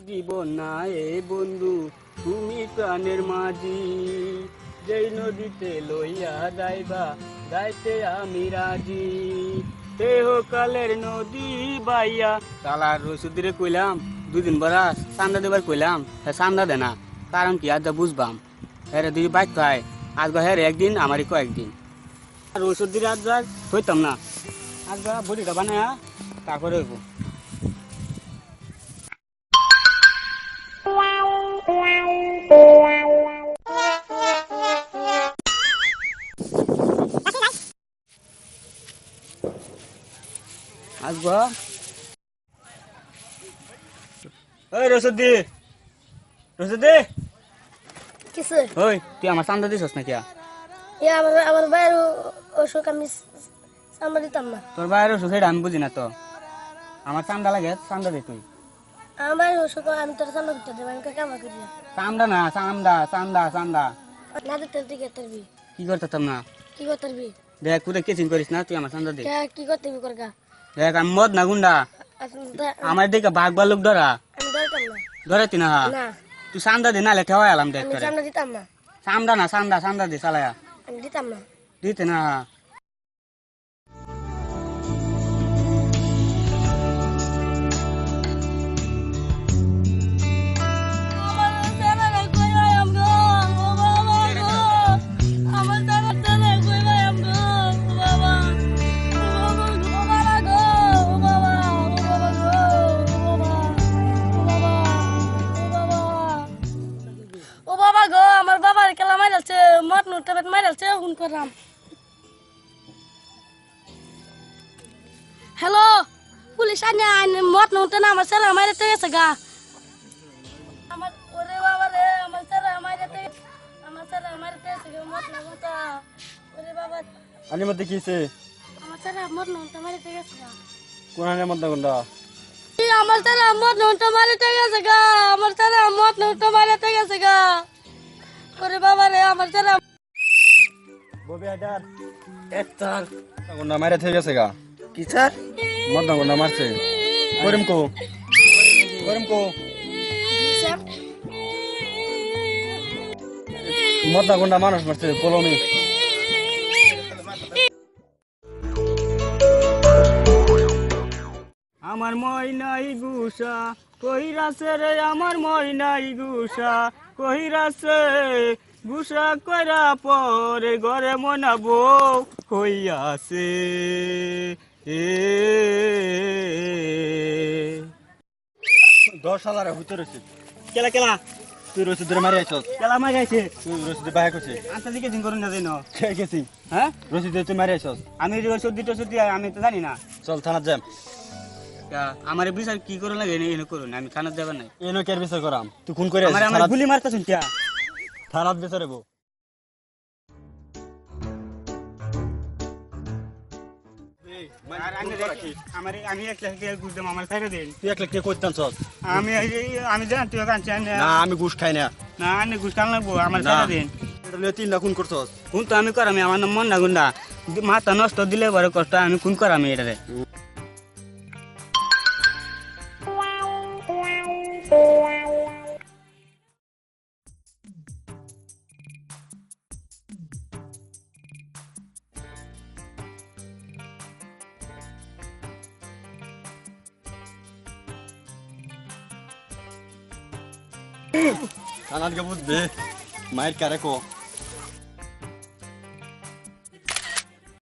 জীবন না এ বন্ধু তুমি প্রাণের মাঝি, যেই নদীতে লইয়া যাইবা যাইতে আমি রাজি। দেহকালের নদী বাইয়া তালার রসুদিরে কইলাম দুদিন বরা চান্দা দেবার কইলাম, চান্দা দে না। কারণ কি আজ যা বুঝবাম হেরে দুই বাইক খায়, আজ হেরে একদিন আমারই কয়েকদিন রসুদ দিলে আজ হইতাম না। আজ বডিটা বানায়া তারপরে হইব। আসবো ওই রসুদ্দি, রসুদ্দি কিসে ওই তুই আমার চান্দা দিছস না কিয়া? আমার বাইরে অসুখ আমি সামনে দিতাম না। তোর বাইরের অসুখ এটা আমি বুঝি না তো, আমার চান্দা লাগে চান্দা দে তুই। আমার বাইরে অসুখ আমি তোর সামনে দিতে দেবো, আমি কামা করি না। চান্দা না চান্দা চান্দা চান্দা না দিতে তুই কে করবি? কি করতাম না। কি করতে পারবি? দেখ তুই কেচিং করিস না, তুই আমার চান্দা দে। কি করতে পারবি করগা? দেখ আমি মদ না গুন্ডা, আমার দিকে বাঘ বালুক ধরা আমি ধরতাম না। ধরে না। না তুই চান্দা দে নালে ঠেওয়াই আলাম দেখ আমি তোরে। সামনে দিতাম না। চান্দা না চান্দা চান্দা দে চালায়া আমি দিতাম না। দিতে না। ও বাবা গো, আমার বাবার খেলা মাইরালছে, মত নুটে মাইরালছে, ফোন করলাম। হ্যালো, পুলিশ আনে মত নুটে না আমার ছেলে মাইরাতে গেছে গা। আমার ওরে বাবা রে, আমার ছেলে মাইরাতে গেছে মত নুটে। ওরে বাবা আনি মধ্যে কিছে আমার ছেলে মত নুটে মাইরাতে গেছে গা। কোন আনে মধ্যে কোনটা আমার ছেলে মত নুটে মাইরাতে গেছে গা। আমার ছেলে মত নুটে মাইরাতে গেছে গা। ওরে বাবা রে, আমার ছেলে ববি হায়দার একটা কোনটা মাইরে থেকে গেছে গা। কি স্যার? মধ্যে কোনটা মারছে করিম কো মধ্যে কোনটা মানুষ মারছে পলমি। আমার ময়নাই গুসা কহিরাছে রে, আমার ময়নাই গুসা কহিরাছে। গুসা কইরা পরে ঘরে মনাবো হইয়াছে। এ 10 সালারে হইতে রইছে কেলা কেলা তুই রইছে ধরে মারি আইছস। কেলা মাই গাইছে তুই রইছে বাহে কইছে আচ্ছা দিকে দিন করুন না যাই না। কে গেছি হ্যাঁ রইছে তুই মারি আইছস। আমি সর্দি টসর্দি আমি তো জানি না। চল থানা যাম। আমার বিচার কি করুন লাগে এনে করুন, আমি থানাত যাবার নাই। এনো কের বিচার করাম তুই খুন করে আমার আমার গুলি মারতেছেন কিয়া? থানাত বিচারবো। আমি 1 লাখ টাকা ঘুষ দেবো, আমার ছেড়ে দিন। তুই একলা কে কইতান চল আমি জান তুই কাঁদছি না আমি ঘুষ খাই না। না আমি ঘুষ কান লাগবো, আমার না। ছেড়ে দিন। এটা লইয়া 3 লাখ খুন করছস। খুন তো আমি করামি, আমার নাম মন না গুন্ডা। মাথা নষ্ট দিলে বড় কষ্ট, আমি খুন করামি এটারে। থানাত গে বুঝবে মায়ের কারে কো